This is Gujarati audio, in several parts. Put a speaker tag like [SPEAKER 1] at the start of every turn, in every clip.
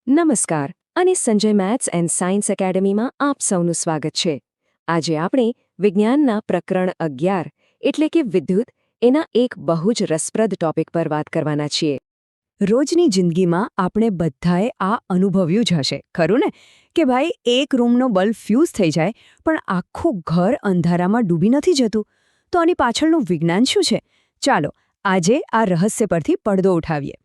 [SPEAKER 1] નમસ્કાર અને સંજય મેથ્સ એન્ડ સાયન્સ એકેડમીમાં આપ સૌનું સ્વાગત છે. આજે આપણે વિજ્ઞાનના પ્રકરણ 11 એટલે કે વિદ્યુત એના એક બહુ જ રસપ્રદ ટોપિક પર વાત કરવાના છીએ. રોજની જિંદગીમાં આપણે બધાએ આ અનુભવ્યું જ હશે, ખરું ને? કે ભાઈ એક રૂમનો બલ્બ ફ્યુઝ થઈ જાય પણ આખું ઘર અંધારામાં ડૂબી નથી જતું. તો આની પાછળનું વિજ્ઞાન શું છે? ચાલો આજે આ રહસ્ય પરથી પડદો ઉઠાવીએ.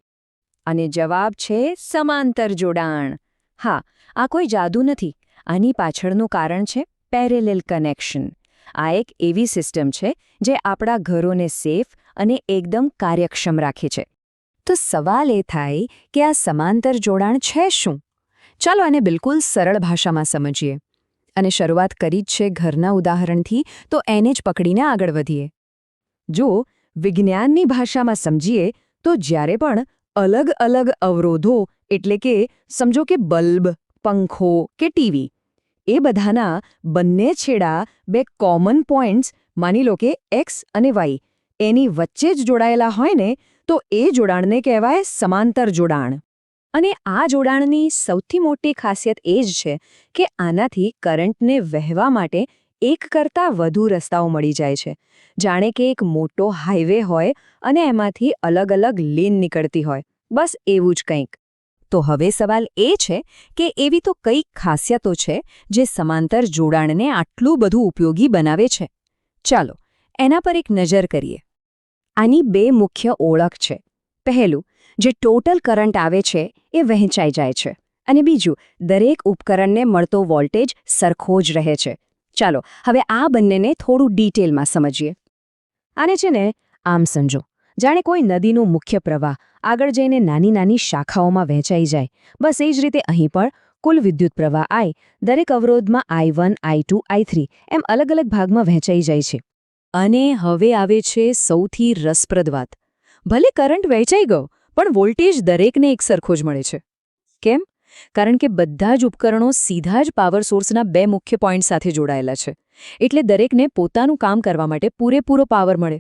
[SPEAKER 1] અને જવાબ છે સમાંતર જોડાણ. હા, આ કોઈ જાદુ નથી. આની પાછળનું કારણ છે પેરેલલ કનેક્શન. આ એક એવી સિસ્ટમ છે જે આપણા ઘરોને સેફ અને એકદમ કાર્યક્ષમ રાખે છે. તો સવાલ એ થાય કે આ સમાંતર જોડાણ છે શું? ચાલો આને બિલકુલ સરળ ભાષામાં સમજીએ. અને શરૂઆત કરી જ છે ઘરના ઉદાહરણથી, તો એને જ પકડીને આગળ વધીએ. જો વિજ્ઞાનની ભાષામાં સમજીએ તો જ્યારે પણ અલગ અલગ અવરોધો એટલે કે સમજો કે બલ્બ, પંખો કે ટીવી, એ બધાના બંને છેડા બે કોમન પોઈન્ટ્સ માની લો કે એક્સ અને વાય એની વચ્ચે જ જોડાયેલા હોય ને, તો એ જોડાણને કહેવાય સમાંતર જોડાણ. અને આ જોડાણની સૌથી મોટી ખાસિયત એ જ છે કે આનાથી કરંટને વહેવા માટે એક કરતાં વધુ રસ્તાઓ મળી જાય છે. જાણે કે એક મોટો હાઈવે હોય અને એમાંથી અલગ અલગ લેન નીકળતી હોય, બસ એવું જ કંઈક. તો હવે સવાલ એ છે કે એવી તો કઈ ખાસિયતો છે જે સમાંતર જોડાણને આટલું બધું ઉપયોગી બનાવે છે? ચાલો એના પર એક નજર કરીએ. આની બે મુખ્ય ઓળખ છે. પહેલું, જે ટોટલ કરંટ આવે છે એ વહેંચાઈ જાય છે. અને બીજું, દરેક ઉપકરણને મળતો વોલ્ટેજ સરખો જ રહે છે. ચાલો હવે આ બંનેને થોડું ડિટેલમાં સમજીએ. આને છે ને આમ સમજો, જાણે કોઈ નદીનું મુખ્ય પ્રવાહ આગળ જઈને નાની નાની શાખાઓમાં વહેંચાઈ જાય. બસ એ જ રીતે અહીં પણ કુલ વિદ્યુત પ્રવાહ I દરેક અવરોધમાં I1, I2, I3 એમ અલગ અલગ ભાગમાં વહેંચાઈ જાય છે. અને હવે આવે છે સૌથી રસપ્રદ વાત. ભલે કરંટ વહેંચાઈ ગયો, પણ વોલ્ટેજ દરેકને એક સરખો જ મળે છે. કેમ? કારણ કે બધા જ ઉપકરણો સીધા જ પાવર સોર્સના બે મુખ્ય પોઈન્ટ સાથે જોડાયેલા છે. એટલે દરેકને પોતાનું કામ કરવા માટે પૂરેપૂરો પાવર મળે.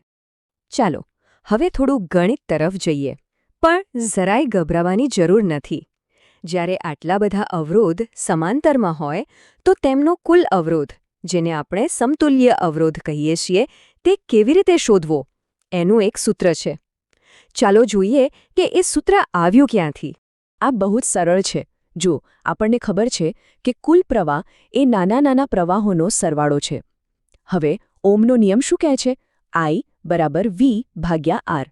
[SPEAKER 1] ચાલો હવે થોડું ગણિત તરફ જઈએ. પણ જરાય ગભરાવાની જરૂર નથી. જ્યારે આટલા બધા અવરોધ સમાંતરમાં હોય તો તેમનો કુલ અવરોધ, જેને આપણે સમતુલ્ય અવરોધ કહીએ છીએ, તે કેવી રીતે શોધવો? એનું એક સૂત્ર છે. ચાલો જોઈએ કે એ સૂત્ર આવ્યું ક્યાંથી. આ બહુ જ સરળ છે. જો આપણને ખબર છે કે કુલ પ્રવાહ એ નાના નાના પ્રવાહોનો સરવાળો છે. હવે ઓમનો નિયમ શું કહે છે? I = V/R.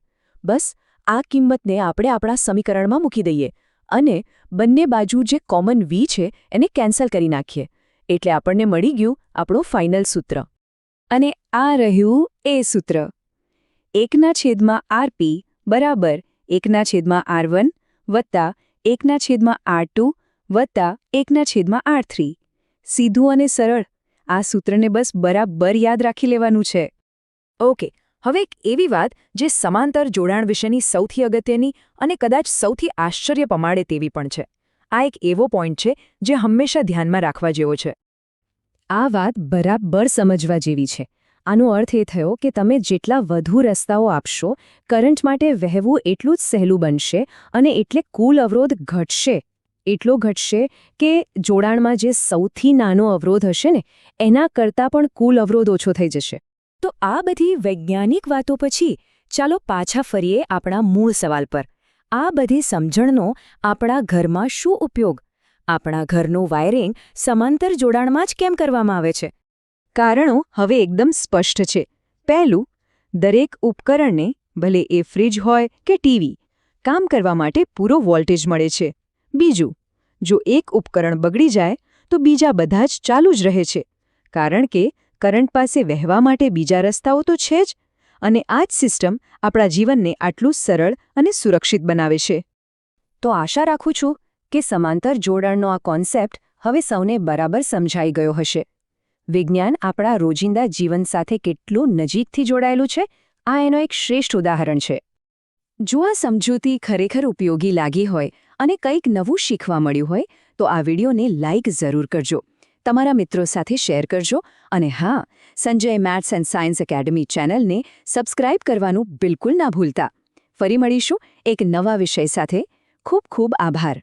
[SPEAKER 1] બસ આ કિંમતને આપણે આપણા સમીકરણમાં મૂકી દઈએ અને બંને બાજુ જે કોમન V છે એને કેન્સલ કરી નાખીએ. એટલે આપણને મળી ગયું આપણું ફાઇનલ સૂત્ર. અને આ રહ્યું એ સૂત્ર. 1/RP = 1/R1 વત્તા 1/R2 વત્તા 1/R3. સીધું અને સરળ. આ સૂત્રને બસ બરાબર યાદ રાખી લેવાનું છે. ઓકે, હવે એક એવી વાત જે સમાંતર જોડાણ વિશેની સૌથી અગત્યની અને કદાચ સૌથી આશ્ચર્ય પમાડે તેવી પણ છે. આ એક એવો પોઈન્ટ છે જે હંમેશા ધ્યાનમાં રાખવા જેવો છે. આ વાત બરાબર સમજવા જેવી છે. આનો અર્થ એ થયો કે તમે જેટલા વધુ રસ્તાઓ આપશો, કરંટ માટે વહેવું એટલું જ સહેલું બનશે અને એટલે કુલ અવરોધ ઘટશે. એટલો ઘટશે કે જોડાણમાં જે સૌથી નાનો અવરોધ હશે ને, એના કરતાં પણ કુલ અવરોધ ઓછો થઈ જશે. તો આ બધી વૈજ્ઞાનિક વાતો પછી ચાલો પાછા ફરીએ આપણા મૂળ સવાલ પર. આ બધી સમજણનો આપણા ઘરમાં શું ઉપયોગ? આપણા ઘરનું વાયરિંગ સમાંતર જોડાણમાં જ કેમ કરવામાં આવે છે? કારણો હવે એકદમ સ્પષ્ટ છે. પહેલું, દરેક ઉપકરણને, ભલે એ ફ્રિજ હોય કે ટીવી, કામ કરવા માટે પૂરો વોલ્ટેજ મળે છે. બીજું, જો એક ઉપકરણ બગડી જાય તો બીજા બધા જ ચાલુ જ રહે છે. કારણ કે કરંટ પાસે વહેવા માટે બીજા રસ્તાઓ તો છે જ. અને આ જ સિસ્ટમ આપણા જીવનને આટલું સરળ અને સુરક્ષિત બનાવે છે. તો આશા રાખું છું કે સમાંતર જોડાણનો આ કોન્સેપ્ટ હવે સૌને બરાબર સમજાઈ ગયો હશે. વિજ્ઞાન આપણા રોજિંદા જીવન સાથે કેટલું નજીકથી જોડાયેલું છે, આ એનો એક શ્રેષ્ઠ ઉદાહરણ છે. જો આ સમજૂતી ખરેખર ઉપયોગી લાગી હોય અને કંઈક નવું શીખવા મળ્યું હોય તો આ વિડીયોને લાઇક જરૂર કરજો. તમારા મિત્રો સાથે શેર કરજો. અને હા, Sanjay maths and science academy ચેનલને સબસ્ક્રાઇબ કરવાનું બિલકુલ ના ભૂલતા. ફરી મળીશું એક નવા વિષય સાથે. ખૂબ ખૂબ આભાર.